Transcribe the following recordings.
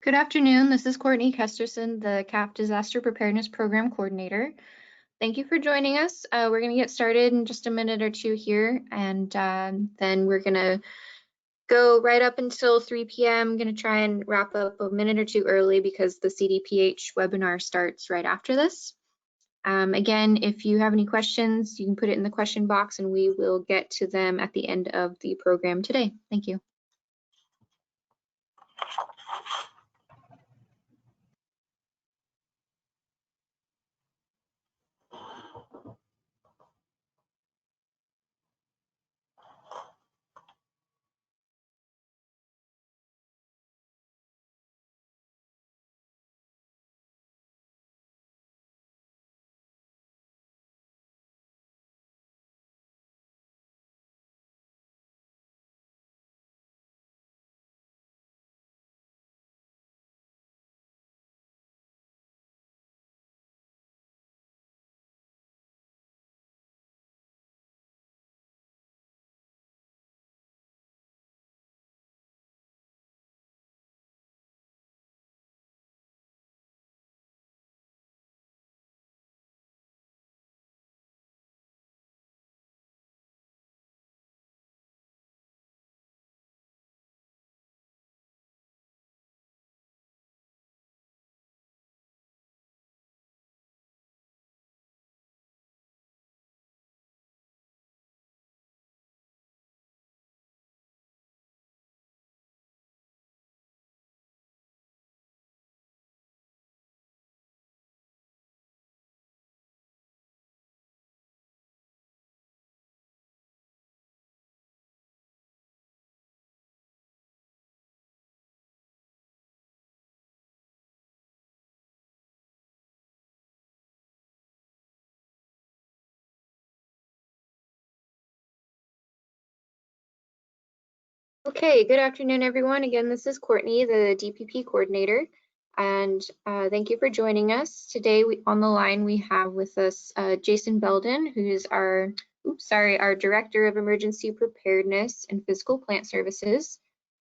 Good afternoon. This is Courtney Kesterson, the CAHF Disaster Preparedness Program Coordinator. Thank you for joining us. We're going to get started in just a minute or two here, and then we're going to go right up until 3 p.m. I'm going to try and wrap up a minute or two early because the CDPH webinar starts right after this. Again, if you have any questions, you can put it in the question box and we will get to them at the end of the program today. Thank you. Okay, good afternoon, everyone. Again, this is Courtney, the DPP coordinator, and thank you for joining us. Today on the line, we have with us Jason Belden, who is our Director of Emergency Preparedness and Physical Plant Services,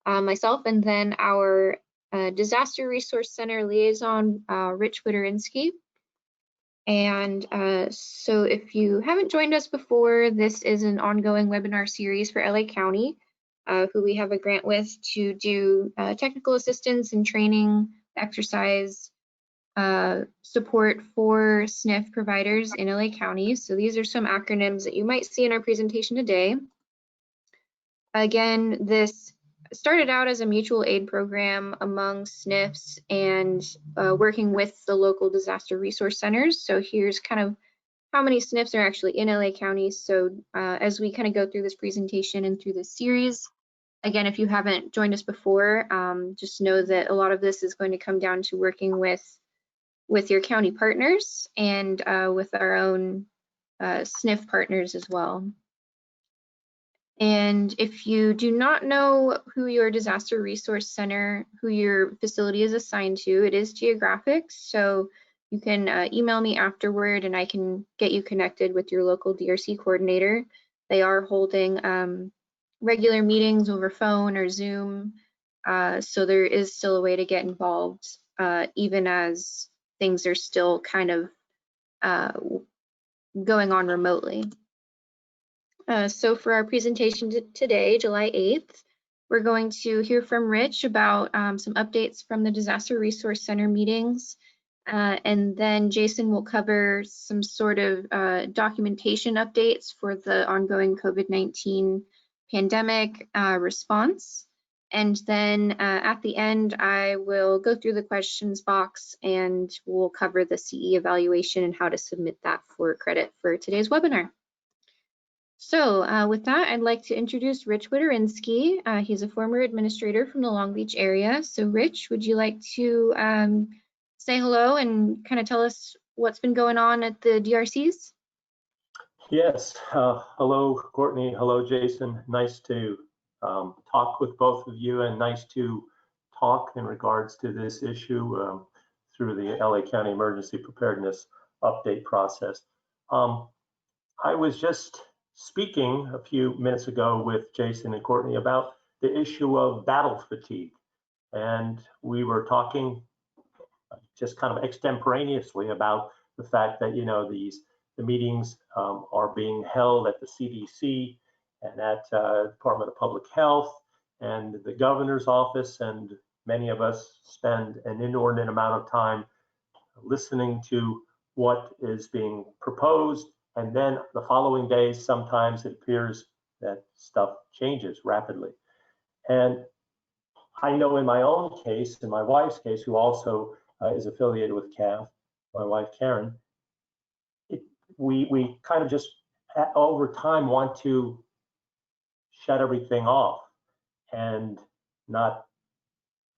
myself, and then our Disaster Resource Center liaison, Rich Witerinsky. And so if you haven't joined us before, this is an ongoing webinar series for LA County, who we have a grant with to do technical assistance and training, exercise support for SNF providers in LA County. So these are some acronyms that you might see in our presentation today. Again, this started out as a mutual aid program among SNFs and working with the local disaster resource centers. So here's kind of how many SNFs are actually in LA County. So as we kind of go through this presentation and through this series, again, if you haven't joined us before, just know that a lot of this is going to come down to working with your county partners and with our own SNF partners as well. And if you do not know who your disaster resource center, who your facility is assigned to, it is geographic. So you can email me afterward and I can get you connected with your local DRC coordinator. They are holding regular meetings over phone or Zoom. So there is still a way to get involved, even as things are still kind of going on remotely. So for our presentation today, July 8th, we're going to hear from Rich about some updates from the Disaster Resource Center meetings. And then Jason will cover some sort of documentation updates for the ongoing COVID-19 pandemic response. And then at the end, I will go through the questions box and we'll cover the CE evaluation and how to submit that for credit for today's webinar. So with that, I'd like to introduce Rich Witerinsky. He's a former administrator from the Long Beach area. So Rich, would you like to say hello and kind of tell us what's been going on at the DRCs? Yes, hello Courtney, hello Jason. Nice to talk with both of you and nice to talk in regards to this issue through the LA County Emergency Preparedness Update process. I was just speaking a few minutes ago with Jason and Courtney about the issue of battle fatigue. and we were talking just kind of extemporaneously about the fact that, you know, the meetings are being held at the CDC and at Department of Public Health and the governor's office, and many of us spend an inordinate amount of time listening to what is being proposed, and then the following days sometimes it appears that stuff changes rapidly. And I know in my own case, in my wife's case, who also is affiliated with CAHF, my wife Karen, we kind of just over time want to shut everything off and not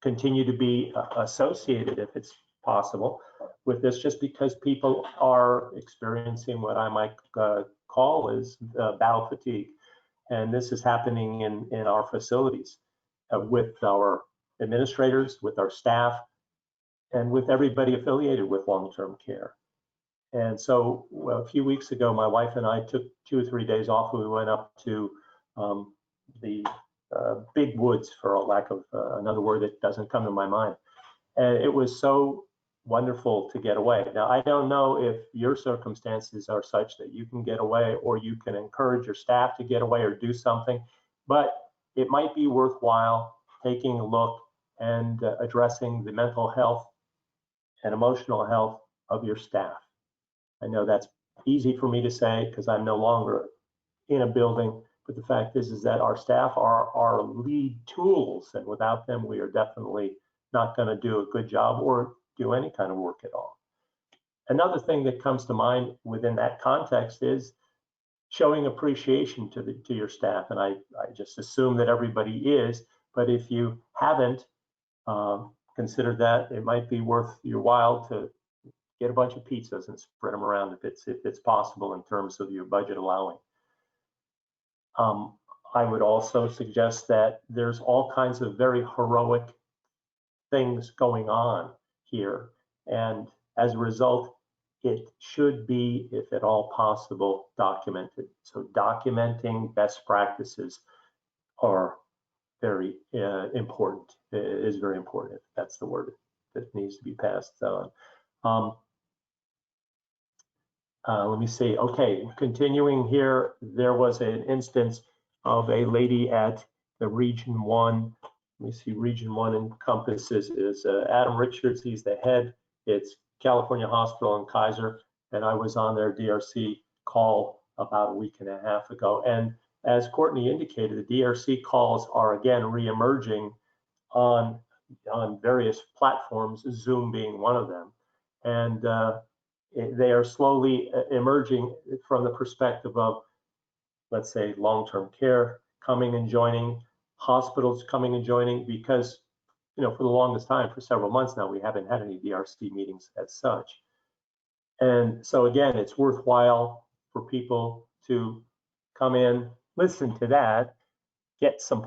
continue to be associated, if it's possible, with this, just because people are experiencing what I might call is battle fatigue. And this is happening in our facilities with our administrators, with our staff, and with everybody affiliated with long-term care. And so a few weeks ago, my wife and I took 2 or 3 days off. We went up to the big woods, for a lack of another word that doesn't come to my mind. And it was so wonderful to get away. Now, I don't know if your circumstances are such that you can get away, or you can encourage your staff to get away or do something, but it might be worthwhile taking a look and addressing the mental health and emotional health of your staff. I know that's easy for me to say because I'm no longer in a building, but the fact is that our staff are our lead tools, and without them, we are definitely not going to do a good job or do any kind of work at all. Another thing that comes to mind within that context is showing appreciation to your staff, and I just assume that everybody is, but if you haven't considered that, it might be worth your while to get a bunch of pizzas and spread them around if it's possible in terms of your budget allowing. I would also suggest that there's all kinds of very heroic things going on here, and as a result, it should be, if at all possible, documented. So documenting best practices are very important. It is very important, if that's the word that needs to be passed on. Let me see. Okay, continuing here, there was an instance of a lady at the Region 1. Let me see, Region 1 encompasses is Adam Richards, he's the head. It's California Hospital and Kaiser, and I was on their DRC call about a week and a half ago. And as Courtney indicated, the DRC calls are again re-emerging on various platforms, Zoom being one of them. And they are slowly emerging from the perspective of, let's say, long-term care coming and joining, hospitals coming and joining, because, you know, for the longest time, for several months now, we haven't had any DRC meetings as such. And so again, it's worthwhile for people to come in, listen to that, get some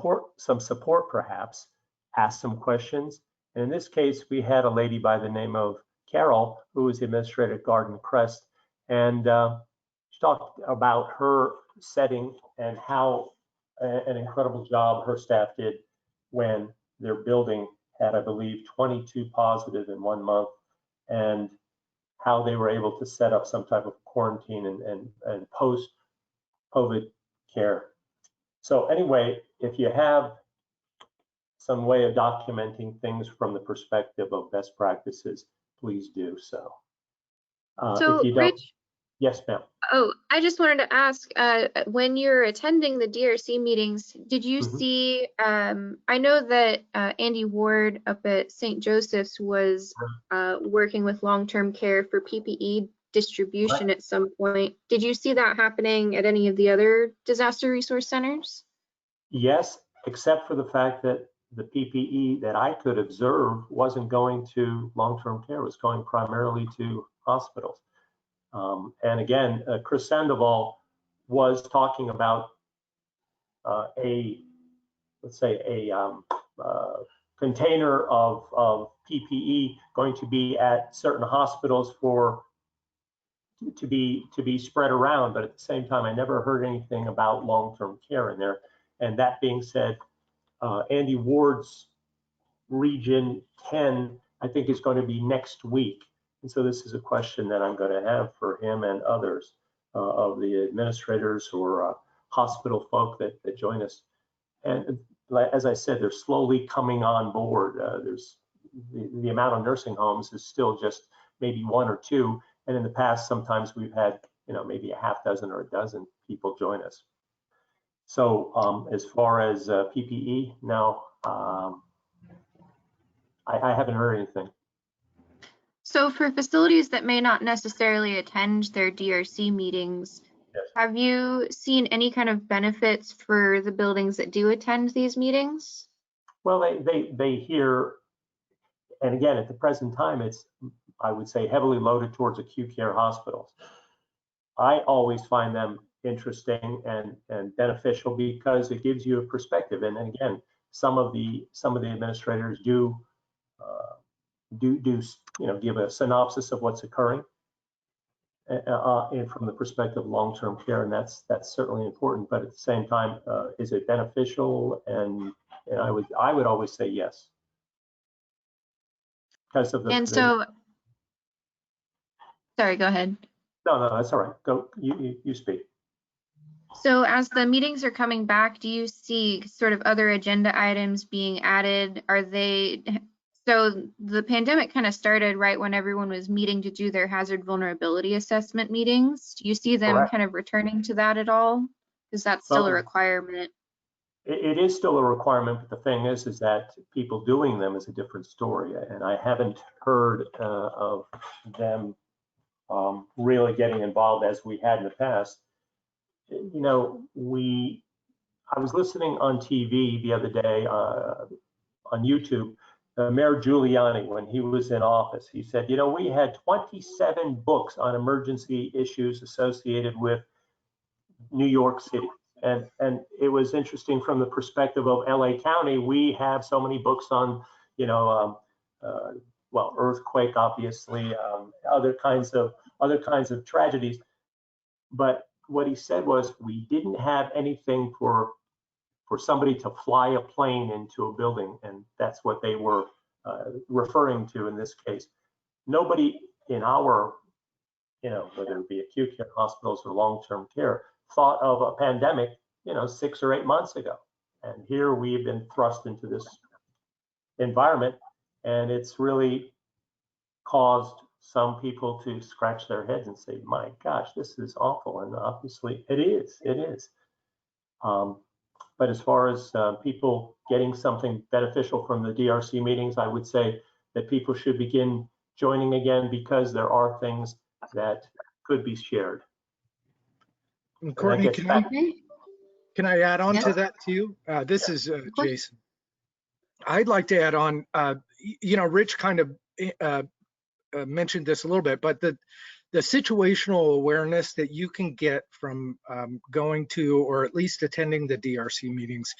support perhaps, ask some questions. And in this case, we had a lady by the name of Carol, who was the administrator at Garden Crest, and she talked about her setting and how an incredible job her staff did when their building had, I believe, 22 positive in 1 month, and how they were able to set up some type of quarantine and post-COVID care. So anyway, if you have some way of documenting things from the perspective of best practices, please do so. So, if you don't, Rich, yes, ma'am. Oh, I just wanted to ask, when you're attending the DRC meetings, did you see, I know that Andy Ward up at St. Joseph's was working with long-term care for PPE distribution at some point. Did you see that happening at any of the other disaster resource centers? Yes, except for the fact that the PPE that I could observe wasn't going to long-term care, it was going primarily to hospitals. And again, Chris Sandoval was talking about let's say a container of PPE going to be at certain hospitals to be spread around, but at the same time, I never heard anything about long-term care in there. And that being said, Andy Ward's Region 10, I think, is going to be next week. And so this is a question that I'm going to have for him and others of the administrators or hospital folk that join us. And as I said, they're slowly coming on board. There's the amount of nursing homes is still just maybe one or two. And in the past, sometimes we've had, maybe a half dozen or a dozen people join us. So as far as PPE, no, I haven't heard anything. So for facilities that may not necessarily attend their DRC meetings, Yes. have you seen any kind of benefits for the buildings that do attend these meetings? Well, they hear, and again, at the present time, it's, I would say, heavily loaded towards acute care hospitals. I always find them interesting and beneficial because it gives you a perspective. And again, some of the administrators do give a synopsis of what's occurring and from the perspective of long-term care, and that's certainly important. But at the same time, is it beneficial? And I would always say yes, because of the. And so, sorry, go ahead. No, that's all right. Go, you speak. So as the meetings are coming back, do you see sort of other agenda items being added? So the pandemic kind of started right when everyone was meeting to do their hazard vulnerability assessment meetings. Do you see them Correct. kind of returning to that at all? Because that's still a requirement. It is still a requirement, but the thing is that people doing them is a different story. And I haven't heard of them really getting involved as we had in the past. I was listening on TV the other day on YouTube, Mayor Giuliani, when he was in office, he said, we had 27 books on emergency issues associated with New York City. And it was interesting from the perspective of LA County. We have so many books on, earthquake, obviously, other kinds of tragedies. But what he said was we didn't have anything for somebody to fly a plane into a building, and that's what they were referring to in this case. Nobody in our, whether it be acute care hospitals or long-term care, thought of a pandemic, 6 or 8 months ago. And here we've been thrust into this environment, and it's really caused some people to scratch their heads and say, my gosh, this is awful. And obviously it is. But as far as people getting something beneficial from the DRC meetings, I would say that people should begin joining again because there are things that could be shared. And Courtney, can I add on to that too? This is Jason. I'd like to add on, Rich kind of mentioned this a little bit, but the situational awareness that you can get from going to or at least attending the DRC meetings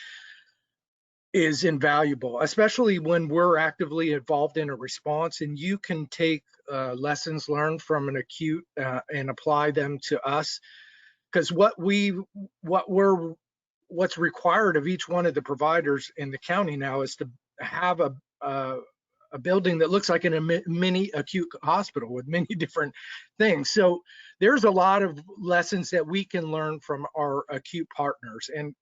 is invaluable, especially when we're actively involved in a response, and you can take lessons learned from an acute and apply them to us. Because what's required of each one of the providers in the county now is to have a building that looks like a mini acute hospital with many different things. So there's a lot of lessons that we can learn from our acute partners, and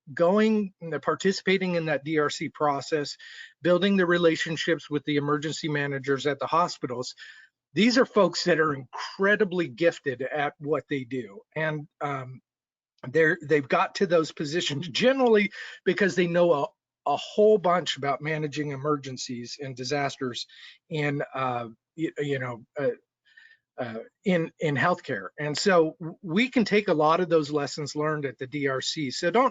participating in that DRC process, building the relationships with the emergency managers at the hospitals. These are folks that are incredibly gifted at what they do. And they've got to those positions generally because they know a whole bunch about managing emergencies and disasters in healthcare. And so we can take a lot of those lessons learned at the DRC. So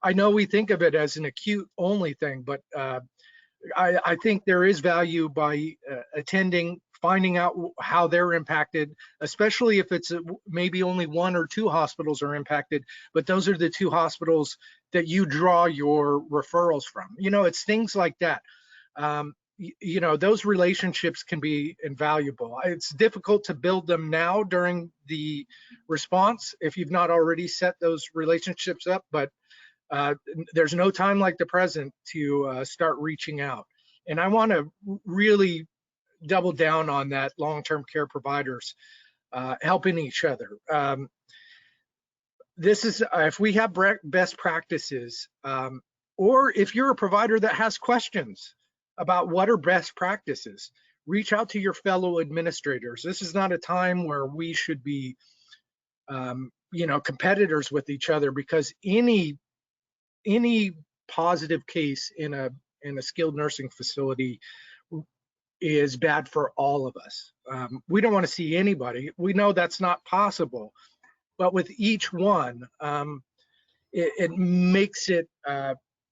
I know we think of it as an acute only thing, but I think there is value by attending, finding out how they're impacted, especially if it's maybe only 1 or 2 hospitals are impacted, but those are the 2 hospitals that you draw your referrals from. It's things like that. Those relationships can be invaluable. It's difficult to build them now during the response if you've not already set those relationships up, but there's no time like the present to start reaching out. And I want to really double down on that long-term care providers helping each other. This is if we have best practices, or if you're a provider that has questions about what are best practices, reach out to your fellow administrators. This is not a time where we should be, competitors with each other, because any positive case in a skilled nursing facility is bad for all of us. We don't want to see anybody. We know that's not possible, but with each one, it makes it,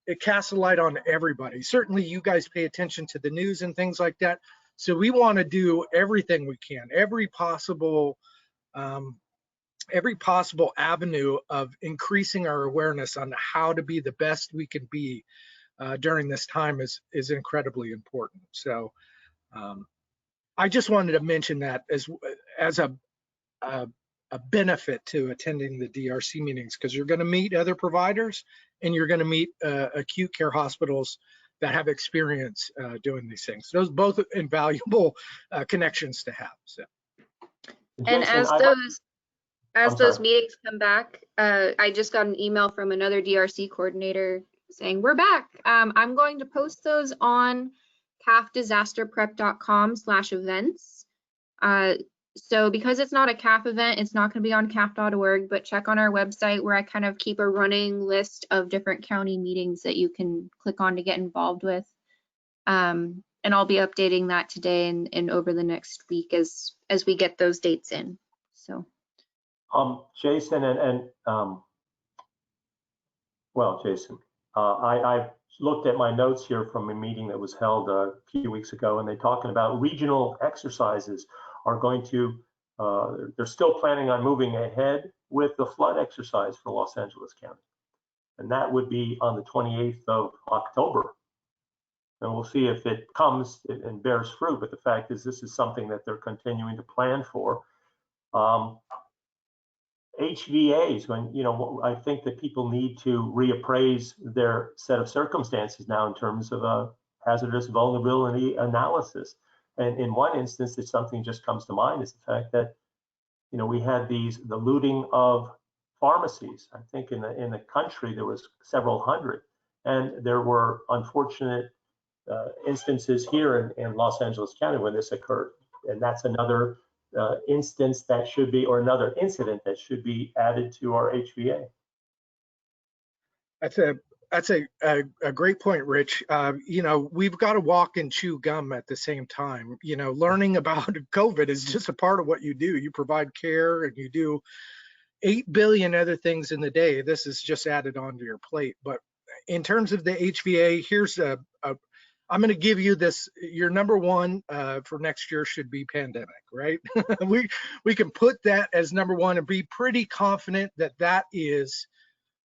it casts a light on everybody. Certainly you guys pay attention to the news and things like that. So we want to do everything we can, every possible avenue of increasing our awareness on how to be the best we can be during this time is incredibly important. So I just wanted to mention that as a benefit to attending the DRC meetings, because you're going to meet other providers and you're going to meet acute care hospitals that have experience doing these things. Those both invaluable connections to have. So. And Jason, as those meetings come back, I just got an email from another DRC coordinator saying we're back. I'm going to post those on CAHFDisasterPrep.com/events. So because it's not a CAHF event, it's not going to be on CAHF.org, but check on our website where I kind of keep a running list of different county meetings that you can click on to get involved with. And I'll be updating that today and over the next week as we get those dates in. So. Jason Jason, I looked at my notes here from a meeting that was held a few weeks ago, and they're talking about regional exercises are going to, they're still planning on moving ahead with the flood exercise for Los Angeles County. And that would be on the 28th of October. And we'll see if it comes and bears fruit, but the fact is this is something that they're continuing to plan for. HVAs, when, I think that people need to reappraise their set of circumstances now in terms of a hazardous vulnerability analysis. And in one instance, if something just comes to mind, is the fact that, we had the looting of pharmacies. I think in the country, there was several hundred, and there were unfortunate instances here in Los Angeles County when this occurred. And that's another instance that should be, or another incident that should be added to our HVA. That's a great point, Rich. We've got to walk and chew gum at the same time. Learning about COVID is just a part of what you do. You provide care and you do 8 billion other things in the day. This is just added onto your plate. But in terms of the HVA, here's I'm going to give you this. Your number one for next year should be pandemic, right? we can put that as number one and be pretty confident that that is,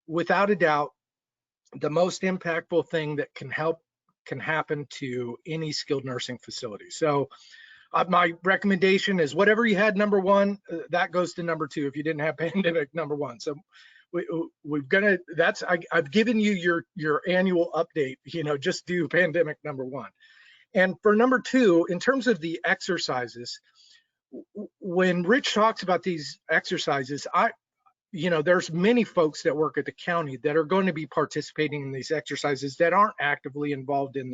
without a doubt, the most impactful thing that can happen to any skilled nursing facility. So my recommendation is whatever you had number one, that goes to number two if you didn't have pandemic number one. So I've given you your annual update, just do pandemic number one. And for number two, in terms of the exercises, when Rich talks about these exercises, there's many folks that work at the county that are going to be participating in these exercises that aren't actively involved in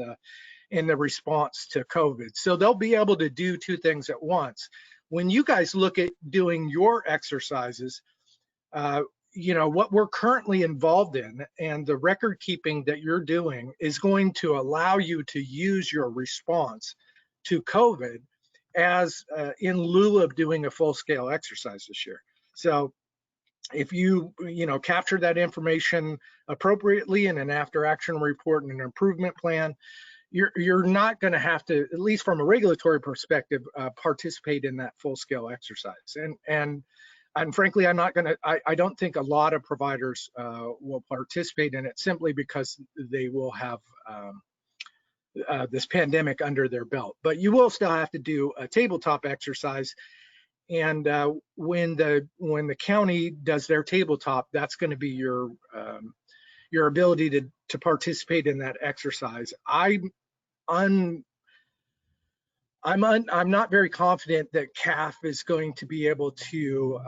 the response to COVID. So they'll be able to do two things at once. When you guys look at doing your exercises, what we're currently involved in and the record keeping that you're doing is going to allow you to use your response to COVID as in lieu of doing a full-scale exercise this year. So if you capture that information appropriately in an after-action report and an improvement plan, you're not going to have to, at least from a regulatory perspective, participate in that full-scale exercise. And frankly, I don't think a lot of providers will participate in it simply because they will have this pandemic under their belt. But you will still have to do a tabletop exercise. And when the county does their tabletop, that's going to be your ability to participate in that exercise. I'm not very confident that CAHF is going to be able to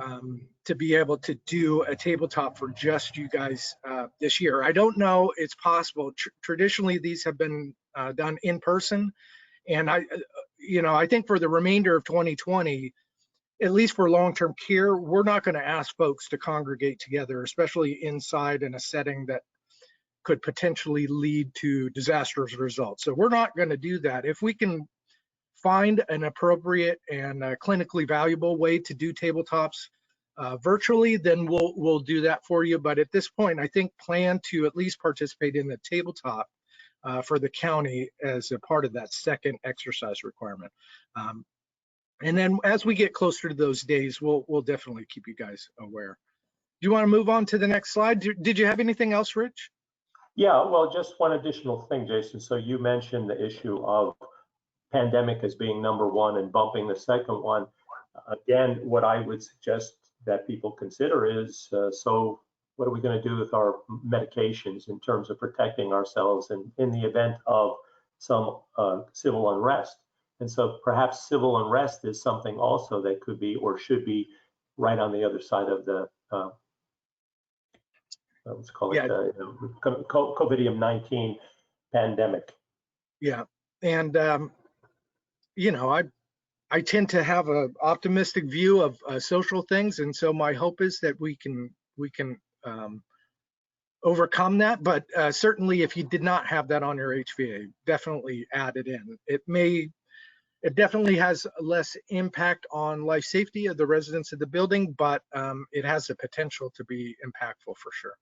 do a tabletop for just you guys this year. I don't know. It's possible. Traditionally, these have been done in person, and I think for the remainder of 2020, at least for long-term care, we're not going to ask folks to congregate together, especially inside in a setting that could potentially lead to disastrous results. So we're not going to do that. If we can find an appropriate and clinically valuable way to do tabletops virtually, then we'll do that for you. But at this point, I think plan to at least participate in the tabletop for the county as a part of that second exercise requirement. And then as we get closer to those days, we'll definitely keep you guys aware. Do you want to move on to the next slide? Did you have anything else, Rich? Yeah, well, just one additional thing, Jason. So you mentioned the issue of pandemic as being number one and bumping the second one. Again, what I would suggest that people consider is, so what are we going to do with our medications in terms of protecting ourselves in the event of some civil unrest? And so perhaps civil unrest is something also that could be or should be right on the other side of the, let's call it COVID-19 pandemic. Yeah, and I tend to have an optimistic view of social things, and so my hope is that we can overcome that. But certainly, if you did not have that on your HVA, definitely add it in. It definitely has less impact on life safety of the residents of the building, but it has the potential to be impactful for sure.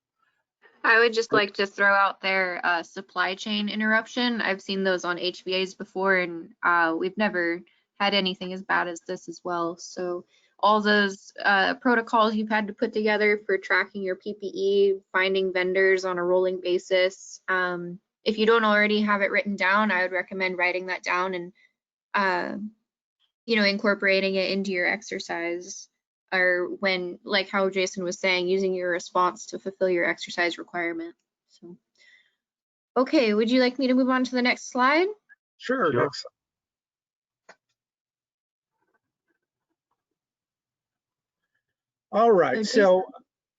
I would just like to throw out there supply chain interruption. I've seen those on HVAs before, and we've never had anything as bad as this as well. So all those protocols you've had to put together for tracking your PPE, finding vendors on a rolling basis. If you don't already have it written down, I would recommend writing that down and incorporating it into your exercise, or when, like how Jason was saying, using your response to fulfill your exercise requirement. So, okay, would you like me to move on to the next slide? Sure. Next. All right, so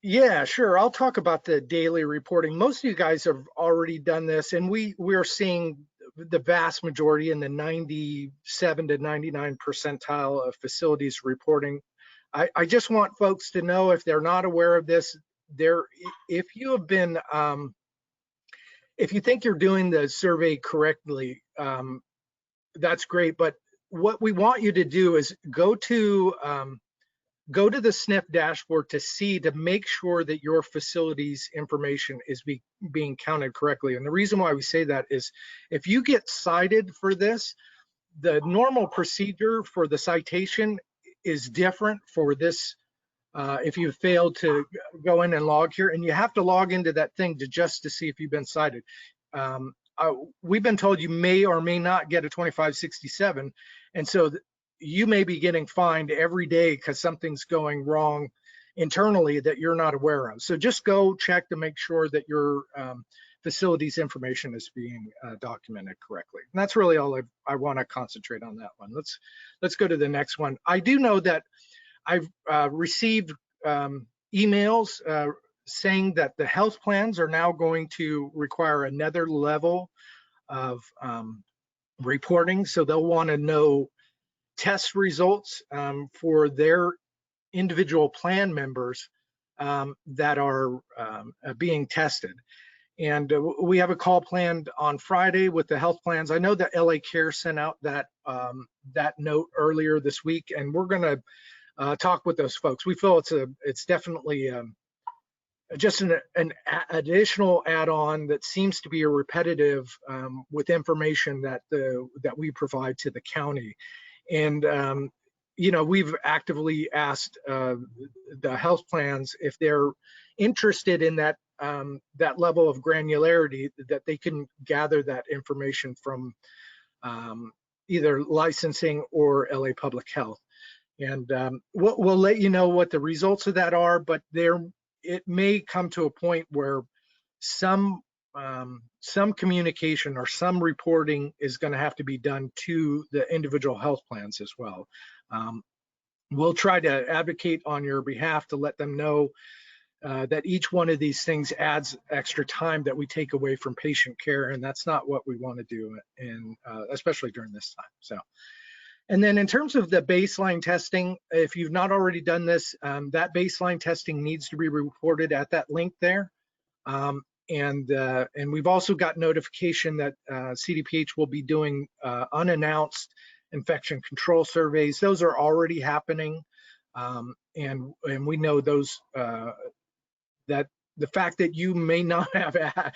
yeah, sure. I'll talk about the daily reporting. Most of you guys have already done this, and we're seeing the vast majority in the 97 to 99 percentile of facilities reporting. I just want folks to know, if they're not aware of this, if you have been, if you think you're doing the survey correctly, that's great. But what we want you to do is go to the SNF dashboard to make sure that your facility's information is being counted correctly. And the reason why we say that is, if you get cited for this, the normal procedure for the citation is different for this. If you failed to go in and log here, and you have to log into that thing just to see if you've been cited. We've been told you may or may not get a 2567, and so you may be getting fined every day because something's going wrong internally that you're not aware of. So just go check to make sure that your facility's information is being documented correctly. And that's really all I want to concentrate on that one. Let's go to the next one. I do know that I've received emails saying that the health plans are now going to require another level of reporting. So they'll want to know test results for their individual plan members that are being tested. And we have a call planned on Friday with the health plans. I know that LA Care sent out that note earlier this week, and we're going to talk with those folks. We feel it's definitely just an additional add-on that seems to be a repetitive with information that we provide to the county. And we've actively asked the health plans if they're interested in that level of granularity, that they can gather that information from either licensing or LA Public Health. And we'll let you know what the results of that are, but it may come to a point where some some communication or some reporting is going to have to be done to the individual health plans as well. We'll try to advocate on your behalf to let them know that each one of these things adds extra time that we take away from patient care, and that's not what we want to do, especially during this time. So, and then in terms of the baseline testing, if you've not already done this, that baseline testing needs to be reported at that link there. And we've also got notification that CDPH will be doing unannounced infection control surveys. Those are already happening, and we know those that the fact that you may not have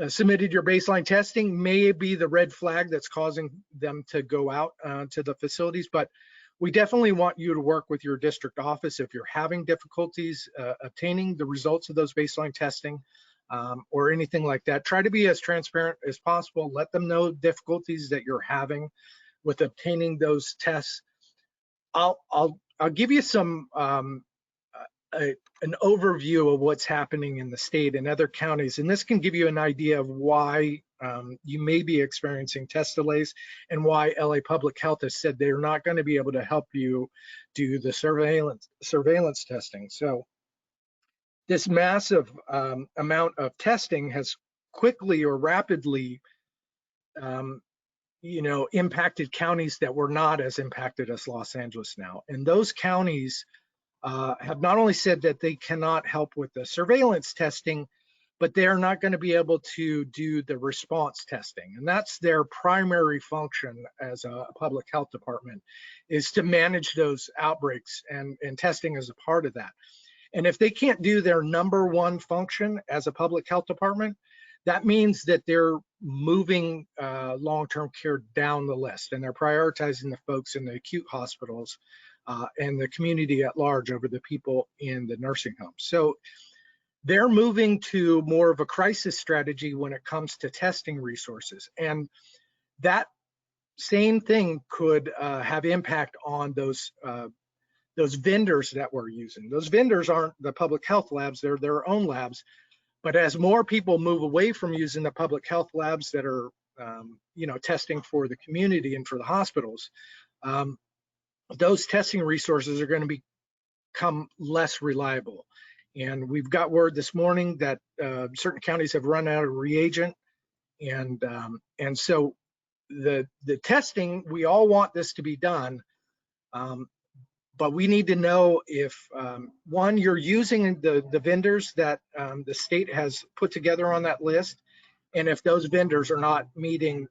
submitted your baseline testing may be the red flag that's causing them to go out to the facilities. But we definitely want you to work with your district office if you're having difficulties obtaining the results of those baseline testing. Or anything like that. Try to be as transparent as possible. Let them know difficulties that you're having with obtaining those tests. I'll give you some an overview of what's happening in the state and other counties, and this can give you an idea of why you may be experiencing test delays and why LA Public Health has said they're not going to be able to help you do the surveillance testing. So this massive amount of testing has quickly or rapidly, impacted counties that were not as impacted as Los Angeles now. And those counties have not only said that they cannot help with the surveillance testing, but they're not going to be able to do the response testing. And that's their primary function as a public health department, is to manage those outbreaks, and testing is a part of that. And if they can't do their number one function as a public health department, that means that they're moving long-term care down the list, and they're prioritizing the folks in the acute hospitals and the community at large over the people in the nursing homes. So they're moving to more of a crisis strategy when it comes to testing resources. And that same thing could have impact on those vendors that we're using. Those vendors aren't the public health labs, they're their own labs. But as more people move away from using the public health labs that are, testing for the community and for the hospitals, those testing resources are going to become less reliable. And we've got word this morning that certain counties have run out of reagent. And so the testing, we all want this to be done. But we need to know if, one, you're using the vendors that the state has put together on that list, and if those vendors are not meeting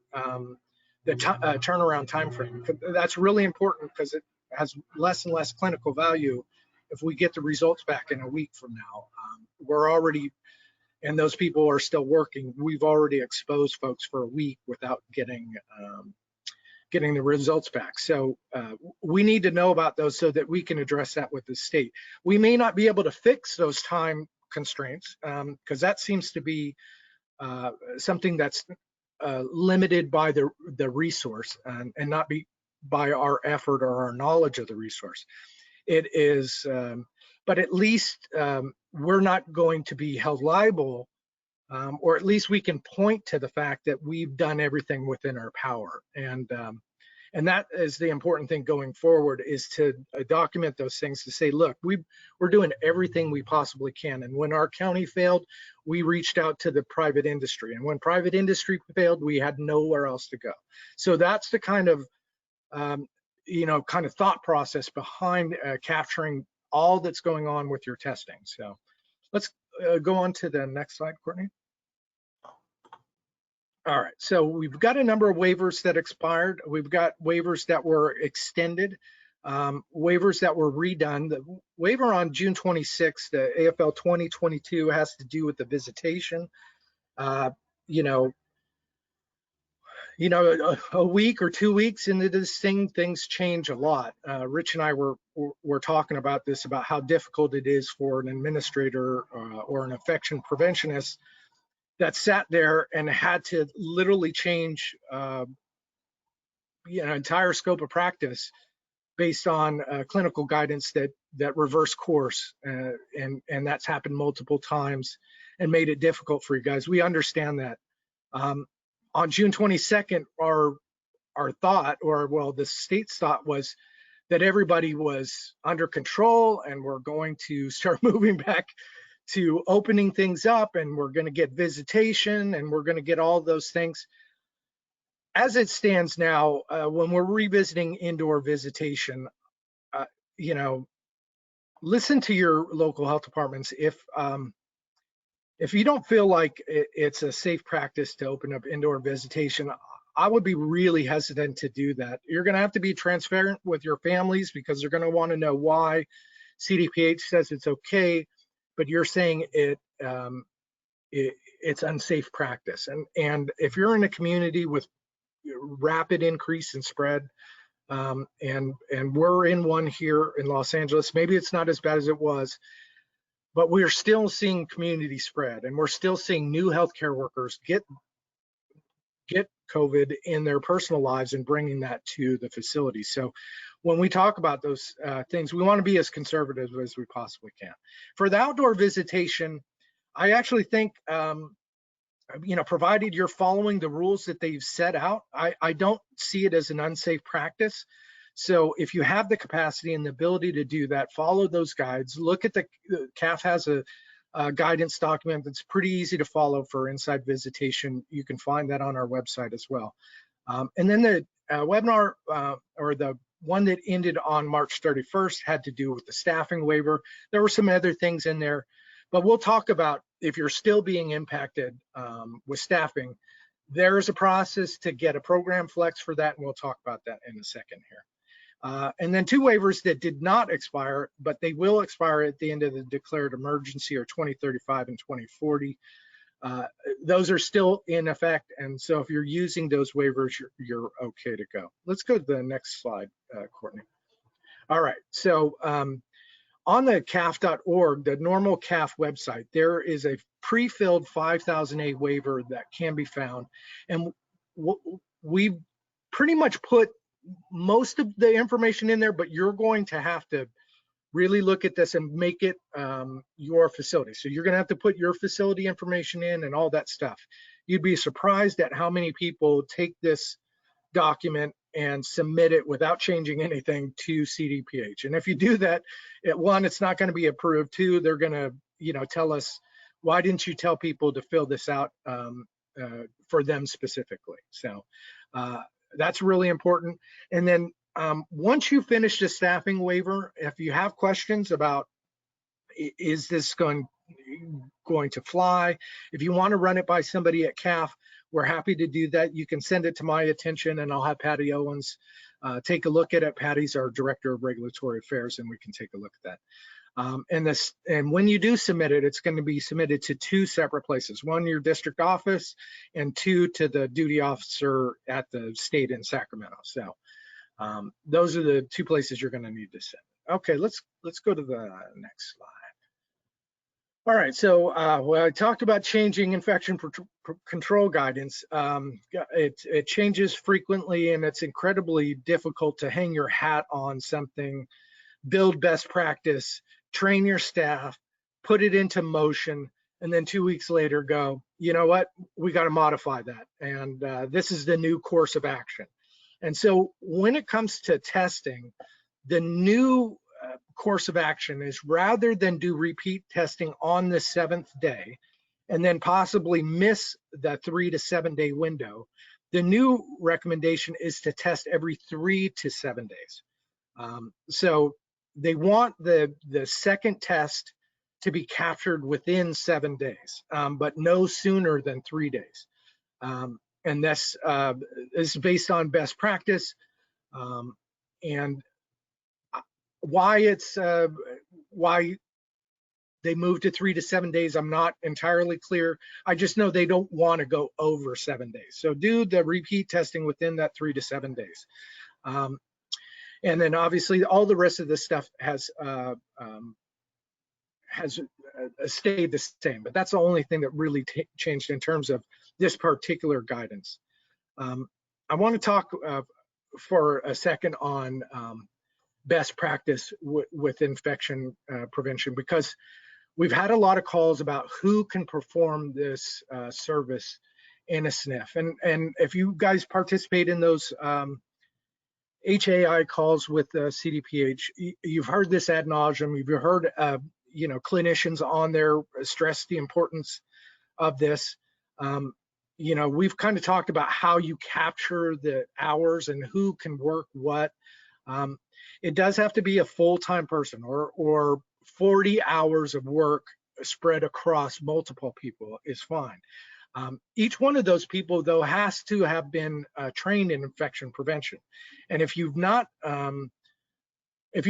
the turnaround time frame. That's really important because it has less and less clinical value if we get the results back in a week from now. We're already, and those people are still working, we've already exposed folks for a week without getting the results back. So we need to know about those so that we can address that with the state. We may not be able to fix those time constraints because that seems to be something that's limited by the resource and not be by our effort or our knowledge of the resource. It is, but at least we're not going to be held liable, or at least we can point to the fact that we've done everything within our power. And that is the important thing going forward, is to document those things, to say, look, we're doing everything we possibly can. And when our county failed, we reached out to the private industry. And when private industry failed, we had nowhere else to go. So that's the kind of, thought process behind capturing all that's going on with your testing. So let's go on to the next slide, Courtney. All right, so we've got a number of waivers that expired. We've got waivers that were extended, waivers that were redone. The waiver on June 26th, the AFL 2022, has to do with the visitation. A week or 2 weeks into this thing, things change a lot. Rich and I were talking about this, about how difficult it is for an administrator or an infection preventionist that sat there and had to literally change entire scope of practice based on clinical guidance that reverse course, and that's happened multiple times and made it difficult for you guys. We understand that. On June 22nd, our thought, or well, the state's thought was that everybody was under control and we're going to start moving back to opening things up, and we're going to get visitation, and we're going to get all those things. As it stands now, when we're revisiting indoor visitation, you know, listen to your local health departments. If you don't feel like it's a safe practice to open up indoor visitation, I would be really hesitant to do that. You're going to have to be transparent with your families, because they're going to want to know why CDPH says it's okay, but you're saying it's unsafe practice. And if you're in a community with rapid increase in spread, and we're in one here in Los Angeles, maybe it's not as bad as it was, but we're still seeing community spread, and we're still seeing new healthcare workers get COVID in their personal lives and bringing that to the facility. So when we talk about those things, we want to be as conservative as we possibly can. For the outdoor visitation, I actually think, you know, provided you're following the rules that they've set out, I don't see it as an unsafe practice. So if you have the capacity and the ability to do that, follow those guides. Look at the CAHF has a guidance document that's pretty easy to follow for inside visitation. You can find that on our website as well. And then the webinar, or the one that ended on March 31st, had to do with the staffing waiver. There were some other things in there, but we'll talk about if you're still being impacted with staffing. There is a process to get a program flex for that, and we'll talk about that in a second here. And then 2 waivers that did not expire, but they will expire at the end of the declared emergency, or 2035 and 2040. Those are still in effect, and so if you're using those waivers, you're okay to go. Let's go to the next slide, Courtney. All right, so on the CAHF.org, the normal CAHF website, there is a pre-filled 5000A waiver that can be found, and we pretty much put most of the information in there, but you're going to have to really look at this and make it your facility. So you're going to have to put your facility information in and all that stuff. You'd be surprised at how many people take this document and submit it without changing anything to CDPH. And if you do that, one, it's not going to be approved. 2, they're going to, you know, tell us, why didn't you tell people to fill this out for them specifically? So that's really important. And then once you finish the staffing waiver, if you have questions about, is this going to fly? If you want to run it by somebody at CAHF, we're happy to do that. You can send it to my attention, and I'll have Patty Owens take a look at it. Patty's our Director of Regulatory Affairs, and we can take a look at that. And when you do submit it, it's going to be submitted to 2 separate places. 1, your district office, and 2, to the duty officer at the state in Sacramento. So those are the 2 places you're going to need to send. Okay, let's go to the next slide. All right, so well, I talked about changing infection control guidance. It changes frequently, and it's incredibly difficult to hang your hat on something, build best practice, train your staff, put it into motion, and then 2 weeks later go, you know what, we got to modify that. And this is the new course of action. And so when it comes to testing, the new course of action is, rather than do repeat testing on the 7th day and then possibly miss the 3 to 7 day window, the new recommendation is to test every 3 to 7 days. So they want the second test to be captured within 7 days, but no sooner than 3 days. And this is based on best practice. And why they moved to 3 to 7 days, I'm not entirely clear. I just know they don't want to go over 7 days. So do the repeat testing within that 3 to 7 days. And then obviously all the rest of this stuff has stayed the same, but that's the only thing that really changed in terms of this particular guidance. I want to talk for a second on best practice with infection prevention, because we've had a lot of calls about who can perform this service in a SNF. And if you guys participate in those HAI calls with CDPH, you've heard this ad nauseum. You've heard clinicians on there stress the importance of this. We've kind of talked about how you capture the hours and who can work what. It does have to be a full-time person, or 40 hours of work spread across multiple people is fine. Each one of those people, though, has to have been trained in infection prevention. And if you've not, if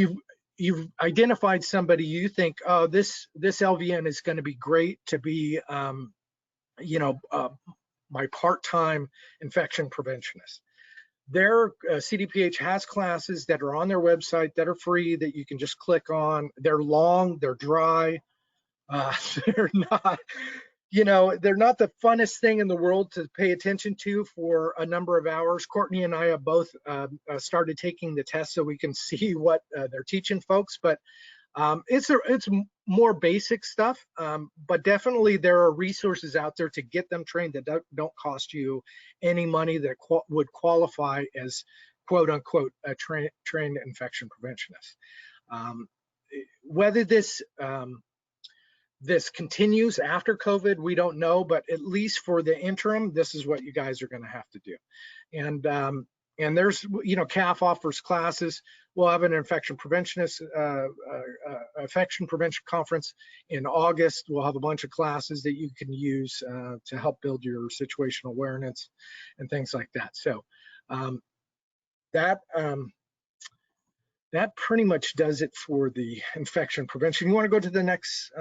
you've identified somebody you think, oh, this LVN is going to be great to be, my part-time infection preventionist. Their CDPH has classes that are on their website that are free that you can just click on. They're long, they're dry, they're not, they're not the funnest thing in the world to pay attention to for a number of hours. Courtney and I have both started taking the test so we can see what they're teaching folks, but it's more basic stuff, but definitely there are resources out there to get them trained that don't cost you any money, that would qualify as quote unquote a trained infection preventionist. Whether this continues after COVID, we don't know, but at least for the interim, this is what you guys are going to have to do. And there's, CAHF offers classes. We'll have an infection preventionist, infection prevention conference in August. We'll have a bunch of classes that you can use to help build your situational awareness and things like that. So that pretty much does it for the infection prevention. You want to go to the next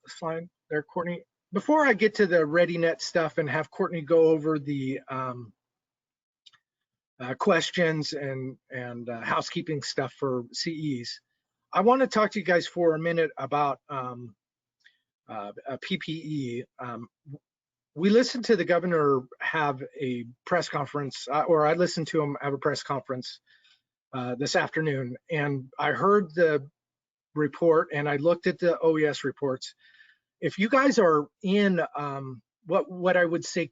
slide there, Courtney? Before I get to the ReadyNet stuff and have Courtney go over the questions and housekeeping stuff for CEs, I want to talk to you guys for a minute about PPE. We listened to the governor have a press conference, or I listened to him have a press conference this afternoon, and I heard the report and I looked at the OES reports. If you guys are in what I would say,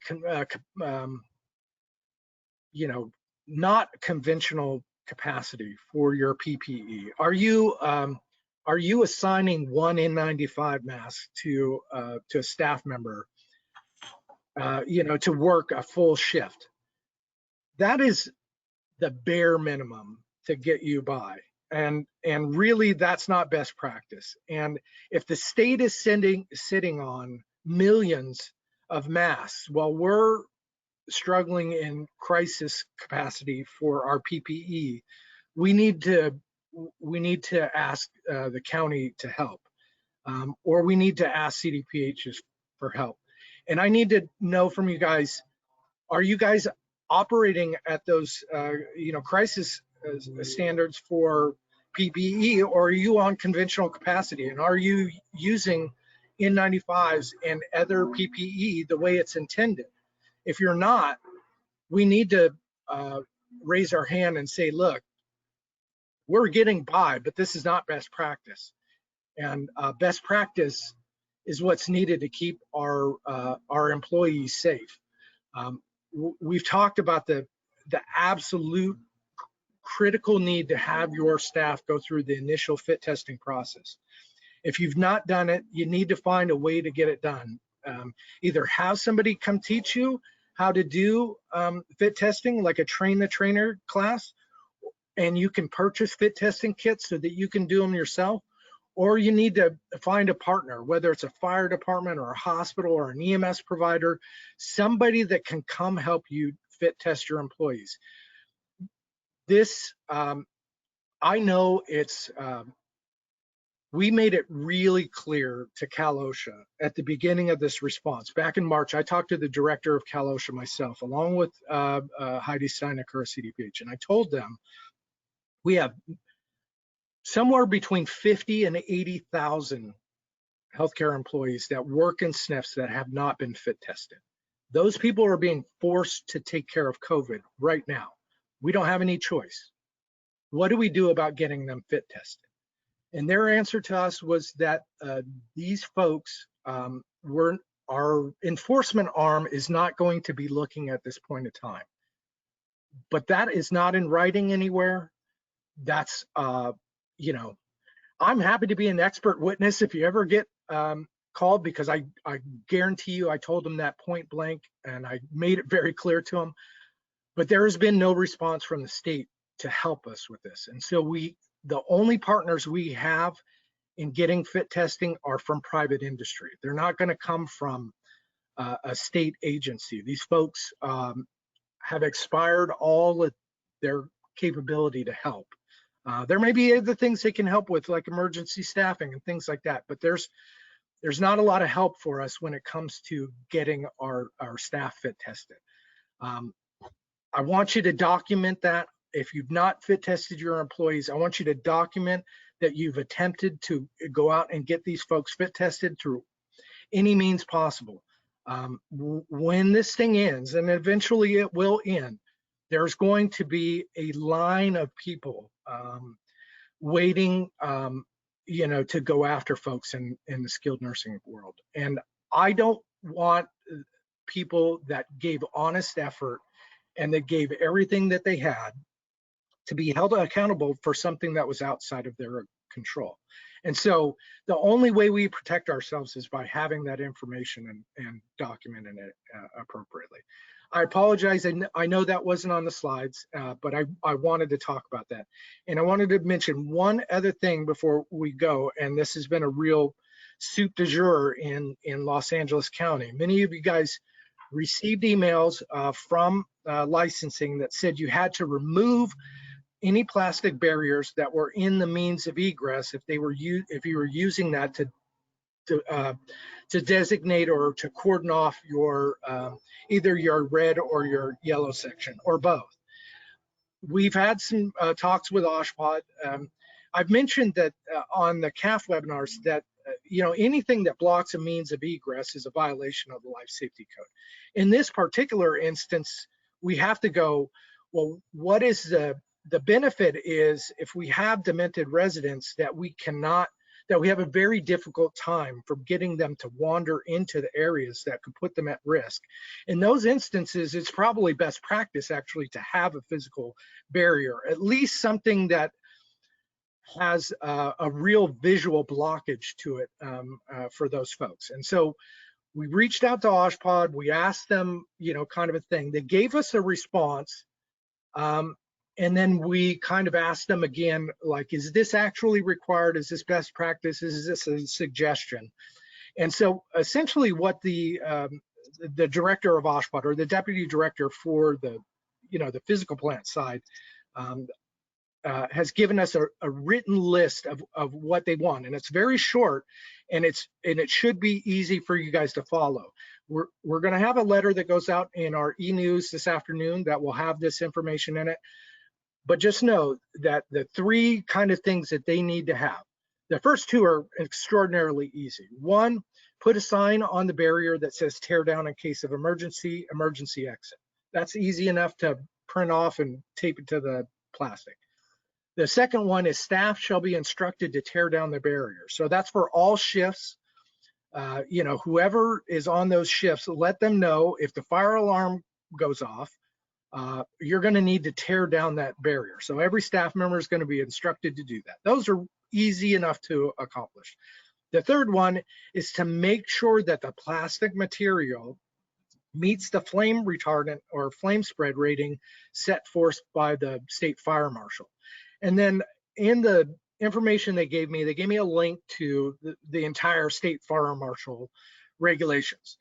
not conventional capacity for your PPE, are you assigning one N95 mask to a staff member, to work a full shift? That is the bare minimum to get you by, and really that's not best practice. And if the state is sitting on millions of masks while we're struggling in crisis capacity for our PPE, we need to ask the county to help, or we need to ask CDPH for help. And I need to know from you guys, are you guys operating at those crisis standards for PPE, or are you on conventional capacity, and are you using N95s and other PPE the way it's intended? If you're not, we need to raise our hand and say, look, we're getting by, but this is not best practice. And best practice is what's needed to keep our employees safe. We've talked about the absolute critical need to have your staff go through the initial fit testing process. If you've not done it, you need to find a way to get it done. Either have somebody come teach you how to do fit testing, like a train the trainer class, and you can purchase fit testing kits so that you can do them yourself, or you need to find a partner, whether it's a fire department or a hospital or an EMS provider, somebody that can come help you fit test your employees. This, I know it's, we made it really clear to CalOSHA at the beginning of this response. Back in March, I talked to the director of CalOSHA myself, along with Heidi Steinecker of CDPH, and I told them we have somewhere between 50 and 80,000 healthcare employees that work in SNFs that have not been fit tested. Those people are being forced to take care of COVID right now. We don't have any choice. What do we do about getting them fit tested? And their answer to us was that these folks our enforcement arm is not going to be looking at this point in time. But that is not in writing anywhere. That's, you know, I'm happy to be an expert witness if you ever get called, because I guarantee you I told them that point blank and I made it very clear to them. But there has been no response from the state to help us with this. And so the only partners we have in getting fit testing are from private industry. They're not going to come from a state agency. These folks have expired all of their capability to help. There may be other things they can help with, like emergency staffing and things like that, but there's not a lot of help for us when it comes to getting our staff fit tested. I want you to document that. If you've not fit tested your employees, I want you to document that you've attempted to go out and get these folks fit tested through any means possible. When this thing ends, and eventually it will end, there's going to be a line of people waiting, you know, to go after folks in the skilled nursing world. And I don't want people that gave honest effort and that gave everything that they had to be held accountable for something that was outside of their control. And so the only way we protect ourselves is by having that information and documenting it appropriately. I apologize, I know that wasn't on the slides, but I wanted to talk about that. And I wanted to mention one other thing before we go, and this has been a real soup du jour in Los Angeles County. Many of you guys received emails from licensing that said you had to remove any plastic barriers that were in the means of egress if you were using that to designate or to cordon off your either your red or your yellow section, or both. We've had some talks with OSHPD. I've mentioned that on the CAHF webinars that you know, anything that blocks a means of egress is a violation of the Life Safety Code. In this particular instance, we have to go, well, what is the benefit is if we have demented residents that we have a very difficult time for getting them to wander into the areas that could put them at risk. In those instances, it's probably best practice actually to have a physical barrier, at least something that has a real visual blockage to it for those folks. And so we reached out to OSHPD, we asked them, you know, kind of a thing. They gave us a response. And then we kind of asked them again, like, is this actually required? Is this best practice? Is this a suggestion? And so essentially what the director of OSHPD, or the deputy director for the, you know, the physical plant side, has given us a written list of what they want. And it's very short, and it should be easy for you guys to follow. We're gonna have a letter that goes out in our e-news this afternoon that will have this information in it. But just know that the three kind of things that they need to have, the first two are extraordinarily easy. One, put a sign on the barrier that says tear down in case of emergency, emergency exit. That's easy enough to print off and tape it to the plastic. The second one is staff shall be instructed to tear down the barrier. So that's for all shifts. You know, whoever is on those shifts, let them know if the fire alarm goes off, you're going to need to tear down that barrier. So every staff member is going to be instructed to do that. Those are easy enough to accomplish. The third one is to make sure that the plastic material meets the flame retardant or flame spread rating set forth by the state fire marshal. And then in the information they gave me a link to the entire state fire marshal regulations.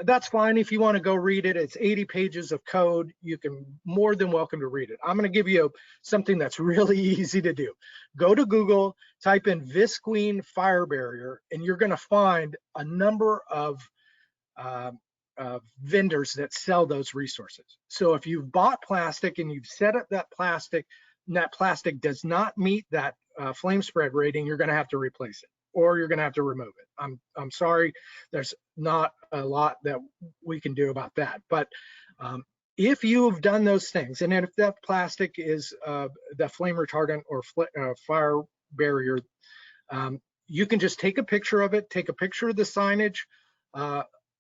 That's fine if you want to go read it. It's 80 pages of code. You can more than welcome to read it. I'm going to give you something that's really easy to do. Go to Google, type in visqueen fire barrier, and you're going to find a number of vendors that sell those resources. So if you've bought plastic and you've set up that plastic, and that plastic does not meet that flame spread rating, you're going to have to replace it, or you're going to have to remove it. I'm sorry, there's not a lot that we can do about that. But if you've done those things, and if that plastic is the flame retardant or fire barrier, you can just take a picture of it, take a picture of the signage,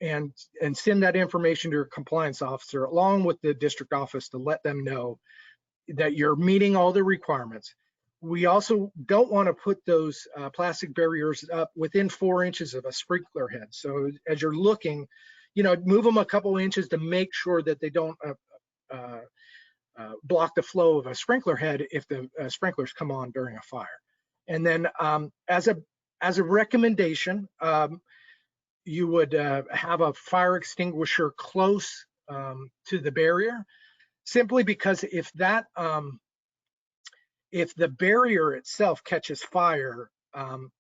and send that information to your compliance officer along with the district office to let them know that you're meeting all the requirements. We also don't want to put those plastic barriers up within 4 inches of a sprinkler head. So as you're looking, move them a couple inches to make sure that they don't block the flow of a sprinkler head if the sprinklers come on during a fire. And then as a recommendation, you would have a fire extinguisher close to the barrier, simply because if the barrier itself catches fire,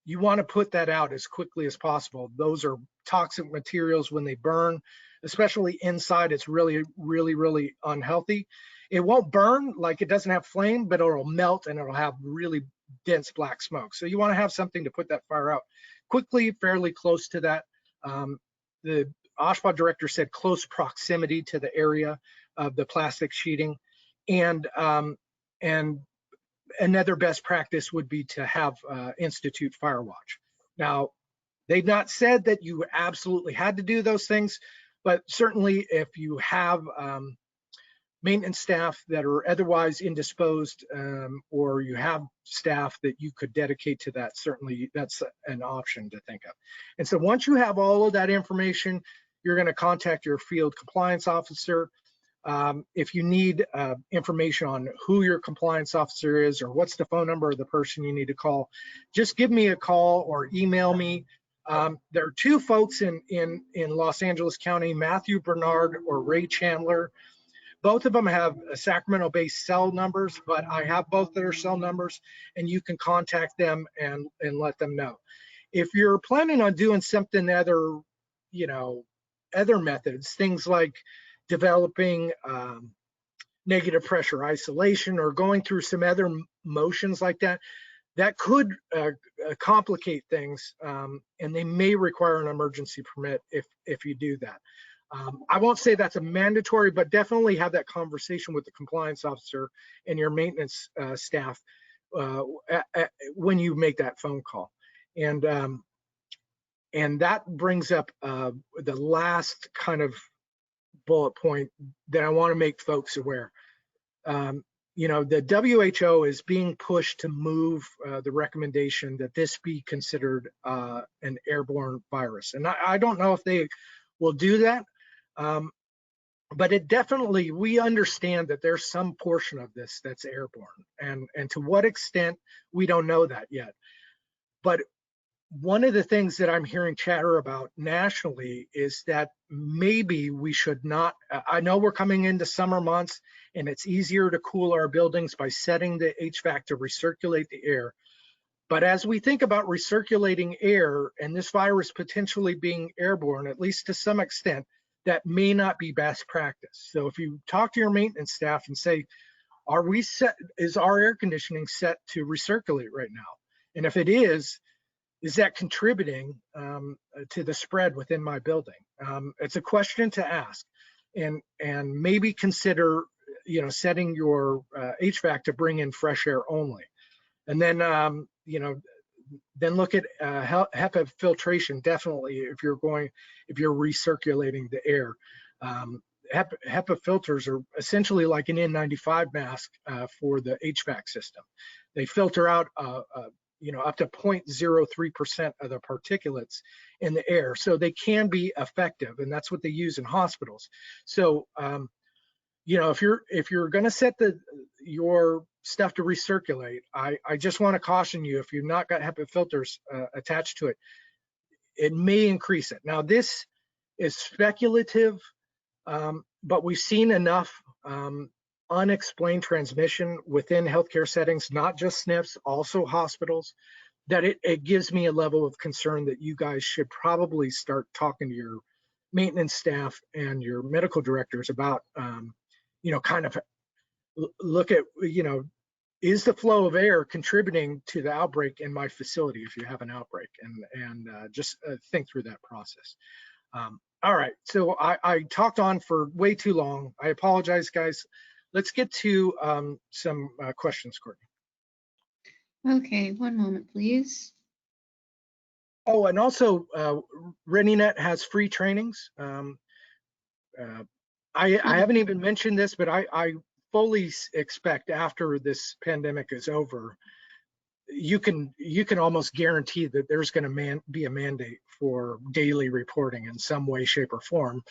you want to put that out as quickly as possible. Those are toxic materials when they burn, especially inside. It's really, really, really unhealthy. It won't burn, like it doesn't have flame, but it'll melt and it'll have really dense black smoke. So you want to have something to put that fire out quickly, fairly close to that. The OSHPA director said close proximity to the area of the plastic sheeting, and another best practice would be to have institute fire watch. Now, they've not said that you absolutely had to do those things, but certainly if you have maintenance staff that are otherwise indisposed, or you have staff that you could dedicate to that, certainly that's an option to think of. And so once you have all of that information, you're going to contact your field compliance officer. If you need information on who your compliance officer is or what's the phone number of the person you need to call, just give me a call or email me. There are 2 folks in Los Angeles County, Matthew Bernard or Ray Chandler. Both of them have Sacramento-based cell numbers, but I have both their cell numbers, and you can contact them and let them know. If you're planning on doing something other, other methods, things like developing negative pressure isolation or going through some other motions like that, that could complicate things, and they may require an emergency permit if you do that. I won't say that's a mandatory, but definitely have that conversation with the compliance officer and your maintenance staff when you make that phone call. And that brings up the last kind of bullet point that I want to make folks aware. The WHO is being pushed to move the recommendation that this be considered an airborne virus. And I don't know if they will do that. But it definitely, we understand that there's some portion of this that's airborne, and to what extent, we don't know that yet. But one of the things that I'm hearing chatter about nationally is that maybe we should not, I know we're coming into summer months and it's easier to cool our buildings by setting the HVAC to recirculate the air. But as we think about recirculating air and this virus potentially being airborne, at least to some extent, that may not be best practice. So if you talk to your maintenance staff and say, is our air conditioning set to recirculate right now? And if it is that contributing to the spread within my building? It's a question to ask, and maybe consider, setting your HVAC to bring in fresh air only. And then, then look at HEPA filtration, definitely, if you're recirculating the air. HEPA filters are essentially like an N95 mask for the HVAC system. They filter out up to 0.03% of the particulates in the air, so they can be effective, and that's what they use in hospitals. So if you're going to set your stuff to recirculate, I just want to caution you, if you've not got HEPA filters attached to it, it may increase it. Now, this is speculative, but we've seen enough unexplained transmission within healthcare settings, not just SNFs, also hospitals, that it gives me a level of concern that you guys should probably start talking to your maintenance staff and your medical directors about, kind of look at, is the flow of air contributing to the outbreak in my facility if you have an outbreak, and just think through that process. All right, so I talked on for way too long. I apologize, guys. Let's get to some questions, Courtney. Okay, one moment, please. Oh, and also ReadyNet has free trainings. I haven't even mentioned this, but I fully expect after this pandemic is over, you can almost guarantee that there's going to be a mandate for daily reporting in some way, shape, or form.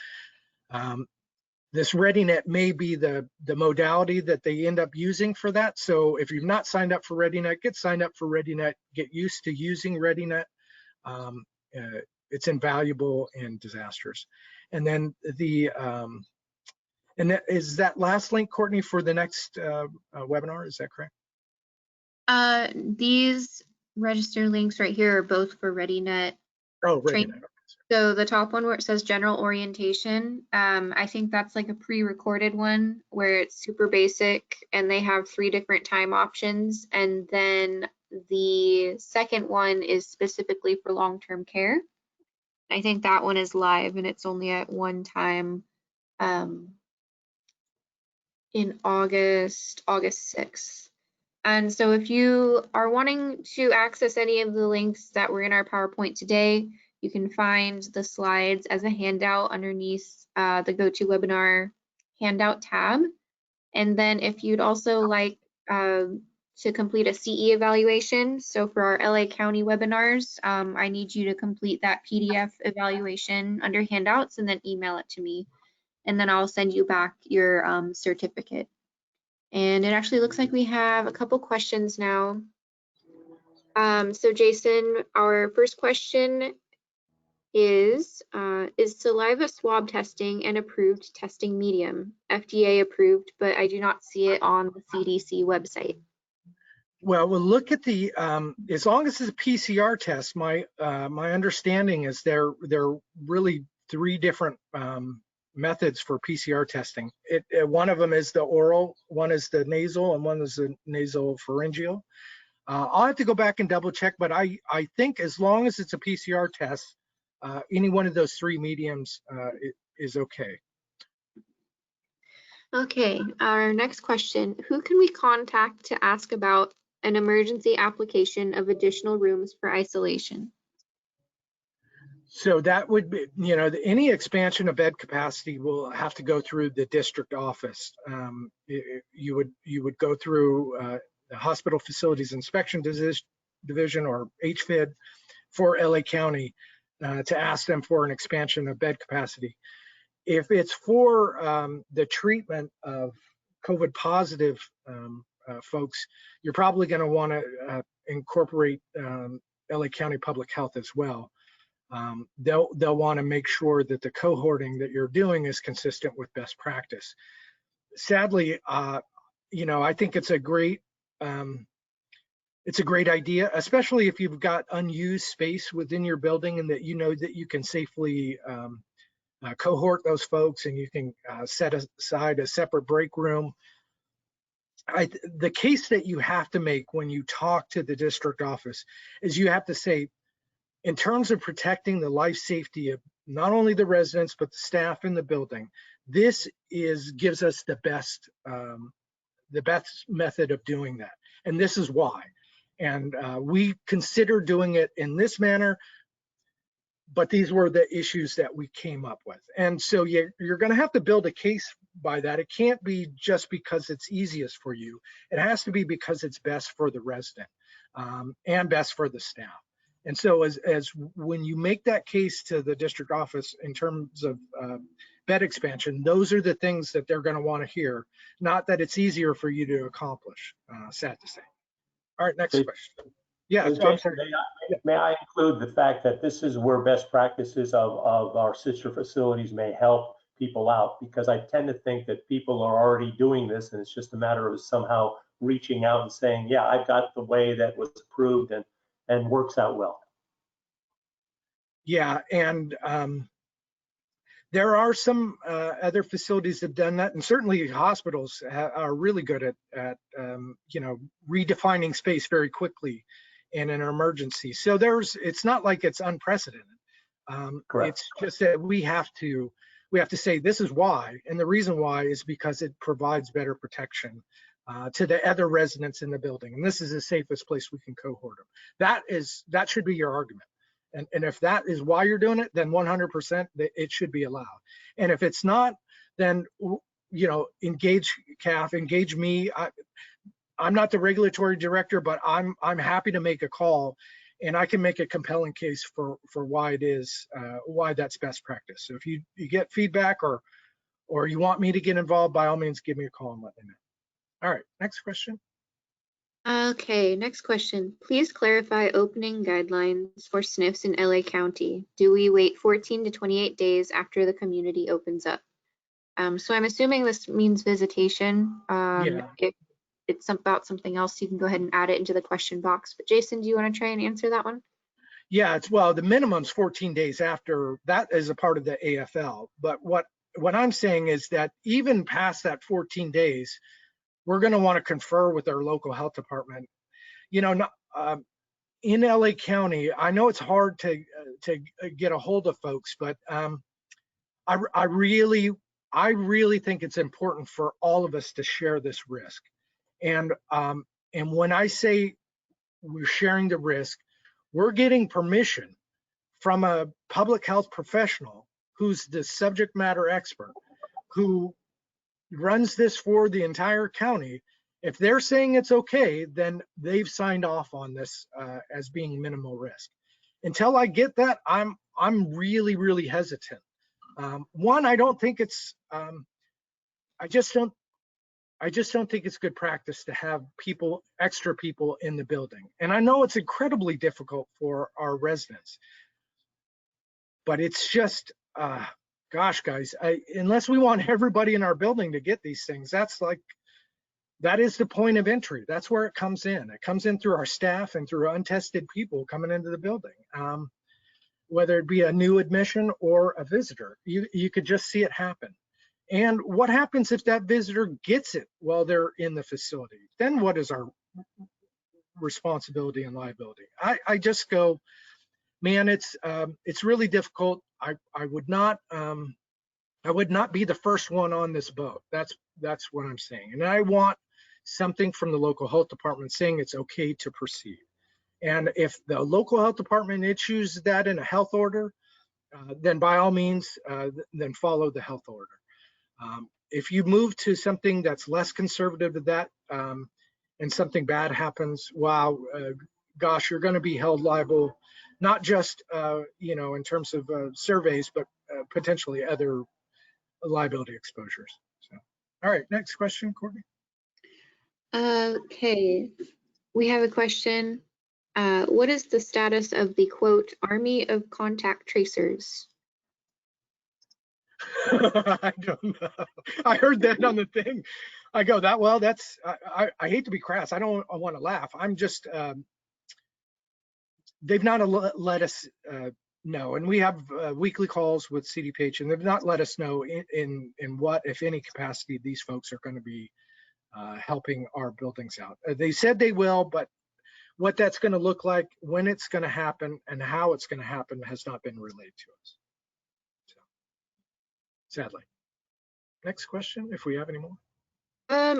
This ReadyNet may be the modality that they end up using for that. So if you've not signed up for ReadyNet, get signed up for ReadyNet. Get used to using ReadyNet. It's invaluable in disasters. And then is that last link, Courtney, for the next webinar? Is that correct? These register links right here are both for ReadyNet. Oh, ReadyNet. So the top one where it says general orientation, I think that's like a pre-recorded one where it's super basic and they have 3 different time options. And then the second one is specifically for long-term care. I think that one is live and it's only at one time in August 6th. And so if you are wanting to access any of the links that were in our PowerPoint today, you can find the slides as a handout underneath the GoToWebinar handout tab. And then if you'd also like to complete a CE evaluation, so for our LA County webinars, I need you to complete that PDF evaluation under handouts and then email it to me. And then I'll send you back your certificate. And it actually looks like we have a couple questions now. So Jason, our first question is saliva swab testing an approved testing medium? FDA approved, but I do not see it on the CDC website. Well, we'll look at the, as long as it's a PCR test, my understanding is there are really 3 different methods for PCR testing. One of them is the oral, one is the nasal, and one is the nasopharyngeal. I'll have to go back and double check, but I think as long as it's a PCR test, any one of those 3 mediums is okay. Okay, our next question, who can we contact to ask about an emergency application of additional rooms for isolation? So that would be, any expansion of bed capacity will have to go through the district office. You would go through the Hospital Facilities Inspection Division, or HFID, for LA County to ask them for an expansion of bed capacity. If it's for the treatment of COVID positive folks, you're probably going to want to incorporate LA County Public Health as well. They'll want to make sure that the cohorting that you're doing is consistent with best practice. Sadly, I think it's a great idea, especially if you've got unused space within your building and that that you can safely cohort those folks and you can set aside a separate break room. The case that you have to make when you talk to the district office is you have to say, in terms of protecting the life safety of not only the residents, but the staff in the building, this gives us the best method of doing that. And this is why. And we consider doing it in this manner, but these were the issues that we came up with. And so you're going to have to build a case by that. It can't be just because it's easiest for you. It has to be because it's best for the resident and best for the staff. And so as when you make that case to the district office in terms of bed expansion, those are the things that they're going to want to hear, not that it's easier for you to accomplish, sad to say. All right, next question. Yeah, I'm sorry. May I include the fact that this is where best practices of our sister facilities may help people out, because I tend to think that people are already doing this and it's just a matter of somehow reaching out and saying, yeah, I've got the way that was approved and works out well. Yeah, and there are some other facilities that have done that, and certainly hospitals are really good at redefining space very quickly in an emergency. So it's not like it's unprecedented. Correct. It's just that we have to say this is why, and the reason why is because it provides better protection to the other residents in the building, and this is the safest place we can cohort them. That should be your argument, and if that is why you're doing it, then 100% it should be allowed. And if it's not, then engage CAHF, engage me. I'm not the regulatory director, but I'm happy to make a call, and I can make a compelling case for why it is why that's best practice. So if you get feedback or you want me to get involved, by all means, give me a call and let me know. All right, next question. Okay, next question. Please clarify opening guidelines for SNFs in LA County. Do we wait 14 to 28 days after the community opens up? So I'm assuming this means visitation. Yeah. If it's about something else, you can go ahead and add it into the question box. But Jason, do you want to try and answer that one? Yeah, the minimum's 14 days after. That is a part of the AFL. But what I'm saying is that even past that 14 days, we're going to want to confer with our local health department. In LA County, I know it's hard to get a hold of folks, but I really think it's important for all of us to share this risk. And when I say we're sharing the risk, we're getting permission from a public health professional who's the subject matter expert, who runs this for the entire county. If they're saying it's okay, then they've signed off on this as being minimal risk. Until I get that, I'm really, really hesitant. One, I don't think it's I just don't think it's good practice to have extra people in the building. And I know it's incredibly difficult for our residents, but it's just, gosh, guys, unless we want everybody in our building to get these things, that is the point of entry. That's where it comes in. It comes in through our staff and through untested people coming into the building. Whether it be a new admission or a visitor, you could just see it happen. And what happens if that visitor gets it while they're in the facility? Then what is our responsibility and liability? I just go, man, it's really difficult. I would not be the first one on this boat. That's what I'm saying. And I want something from the local health department saying it's okay to proceed. And if the local health department issues that in a health order, then by all means, then follow the health order. If you move to something that's less conservative to that, and something bad happens, wow, gosh, you're going to be held liable, not just in terms of surveys, but potentially other liability exposures. So, all right, next question, Courtney. Okay, we have a question. What is the status of the quote army of contact tracers? I don't know. I heard that on the thing. I go that well. That's I hate to be crass. I don't want to laugh. I'm just they've not let us know, and we have weekly calls with CDPH, and they've not let us know in what, if any, capacity these folks are going to be helping our buildings out. They said they will, but what that's going to look like, when it's going to happen, and how it's going to happen has not been relayed to us. Sadly. Next question, if we have any more.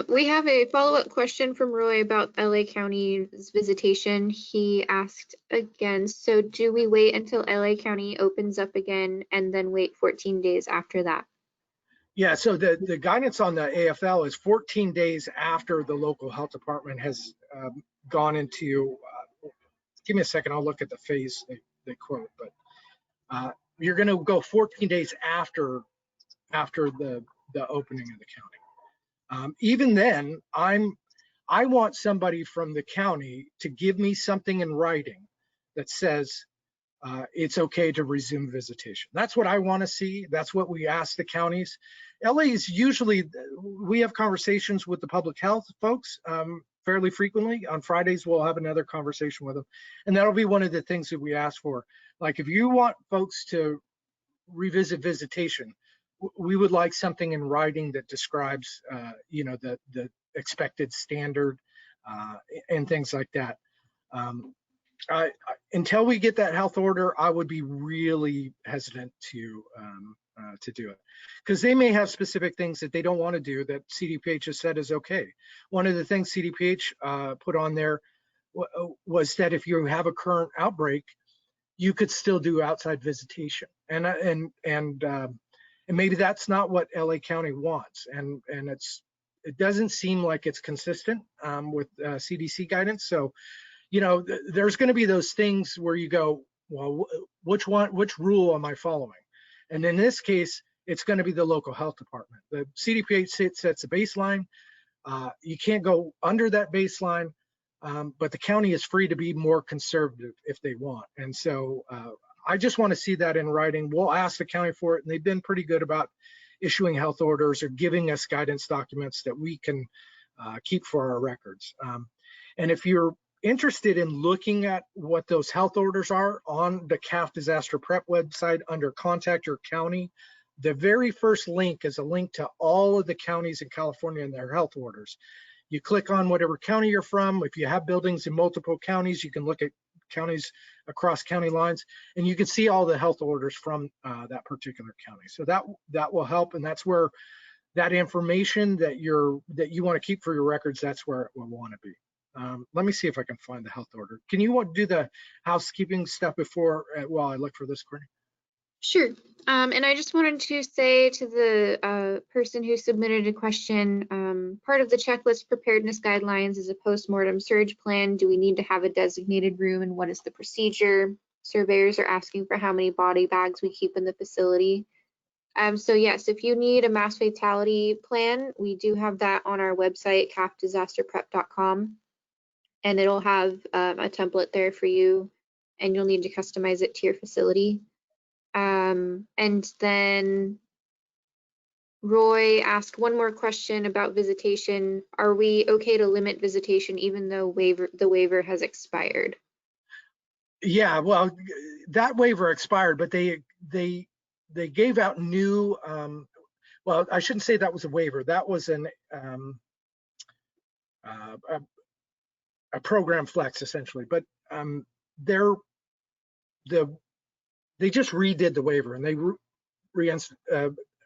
We have a follow-up question from Roy about LA County's visitation. He asked again, so do we wait until LA County opens up again and then wait 14 days after that? Yeah, so the guidance on the AFL is 14 days after the local health department has gone into, give me a second, I'll look at the phase they quote, but you're gonna go 14 days after the opening of the county. Even then, I want somebody from the county to give me something in writing that says it's okay to resume visitation. That's what I want to see. That's what we ask the counties. LA is usually, we have conversations with the public health folks fairly frequently. On Fridays, we'll have another conversation with them. And that'll be one of the things that we ask for. Like, if you want folks to revisit visitation, we would like something in writing that describes, the expected standard and things like that. until we get that health order, I would be really hesitant to do it, because they may have specific things that they don't want to do that CDPH has said is okay. One of the things CDPH put on there was that if you have a current outbreak, you could still do outside visitation, and maybe that's not what LA County wants, and it doesn't seem like it's consistent with CDC guidance. So, you know, there's going to be those things where you go, well, which rule am I following? And in this case, it's going to be the local health department. The CDPH sets a baseline. You can't go under that baseline, but the county is free to be more conservative if they want. And so I just want to see that in writing. We'll ask the county for it, and they've been pretty good about issuing health orders or giving us guidance documents that we can keep for our records. And if you're interested in looking at what those health orders are on the CAHF Disaster Prep website under Contact Your County, the very first link is a link to all of the counties in California and their health orders. You click on whatever county you're from. If you have buildings in multiple counties, you can look at counties across county lines, and you can see all the health orders from that particular county. So that will help, and that's where that information that you want to keep for your records, that's where it will want to be. Let me see if I can find the health order. Can you do the housekeeping stuff before while I look for this, Courtney? Sure. And I just wanted to say to the person who submitted a question, part of the checklist preparedness guidelines is a postmortem surge plan. Do we need to have a designated room, and what is the procedure? Surveyors are asking for how many body bags we keep in the facility. So yes, if you need a mass fatality plan, we do have that on our website, cahfdisasterprep.com, and it'll have a template there for you, and you'll need to customize it to your facility. And then Roy asked one more question about visitation. Are we okay to limit visitation even though the waiver has expired? Yeah, well, that waiver expired, but they gave out new, well, I shouldn't say that was a waiver. That was a program flex essentially, but they just redid the waiver, and they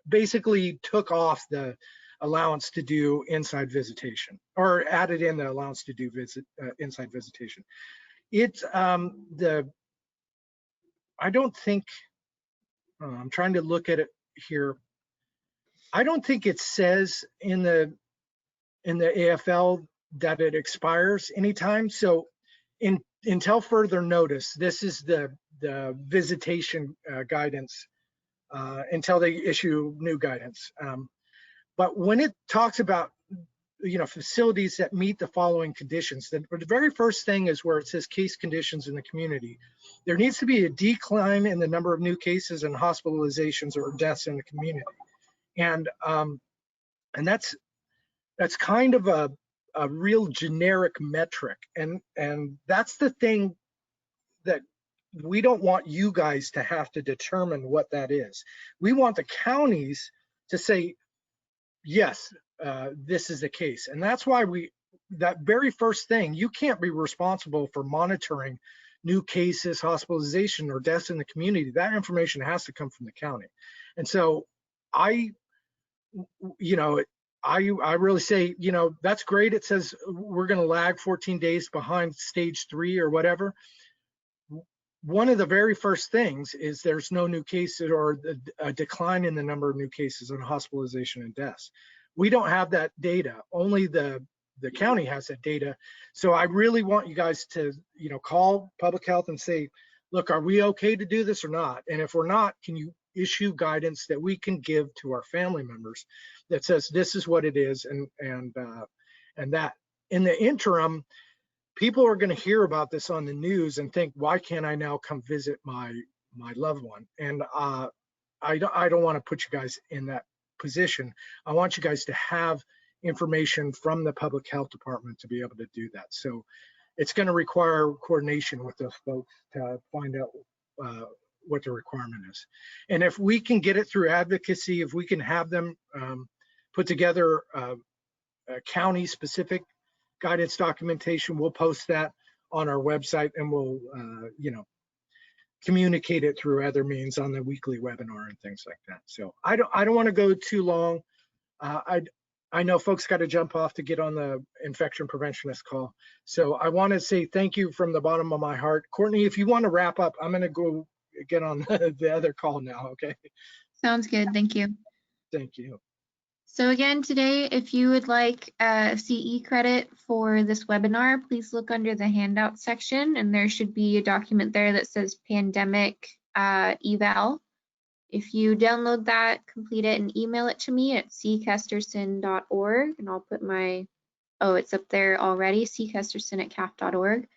basically took off the allowance to do inside visitation, or added in the allowance to do inside visitation. It's I don't think, I'm trying to look at it here. I don't think it says in the AFL that it expires anytime. So until further notice, this is the visitation guidance until they issue new guidance. But when it talks about, you know, facilities that meet the following conditions, then the very first thing is where it says case conditions in the community. There needs to be a decline in the number of new cases and hospitalizations or deaths in the community, and that's kind of a real generic metric, and that's the thing that we don't want you guys to have to determine what that is. We want the counties to say, yes, this is the case. And that's why that very first thing, you can't be responsible for monitoring new cases, hospitalization, or deaths in the community. That information has to come from the county. And so I really say, you know, that's great. It says we're going to lag 14 days behind stage 3 or whatever. One of the very first things is there's no new cases or a decline in the number of new cases and hospitalization and deaths. We don't have that data. Only the county has that data. So I really want you guys to, you know, call public health and say, look, are we okay to do this or not? And if we're not, can you issue guidance that we can give to our family members that says this is what it is, and that in the interim, people are going to hear about this on the news and think, why can't I now come visit my loved one? And I don't want to put you guys in that position. I want you guys to have information from the public health department to be able to do that. So it's going to require coordination with those folks to find out what the requirement is. And if we can get it through advocacy, if we can have them put together a county specific guidance documentation, we'll post that on our website, and we'll, communicate it through other means on the weekly webinar and things like that. So I don't want to go too long. I know folks got to jump off to get on the infection preventionist call. So I want to say thank you from the bottom of my heart. Courtney, if you want to wrap up, I'm going to go get on the other call now, okay? Sounds good. Thank you. Thank you. So again, today, if you would like CE credit for this webinar, please look under the handout section, and there should be a document there that says pandemic eval. If you download that, complete it, and email it to me at ckesterson.org, and I'll put my, oh, it's up there already, ckesterson@cahf.org.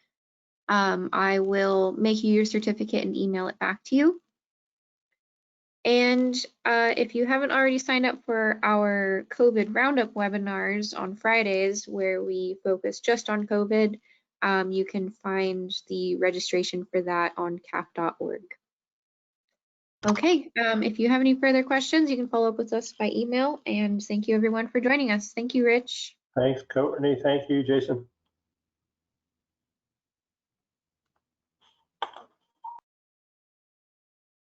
I will make you your certificate and email it back to you. And if you haven't already signed up for our COVID Roundup webinars on Fridays, where we focus just on COVID, you can find the registration for that on cahf.org. Okay, if you have any further questions, you can follow up with us by email. And thank you everyone for joining us. Thank you, Rich. Thanks, Courtney. Thank you, Jason.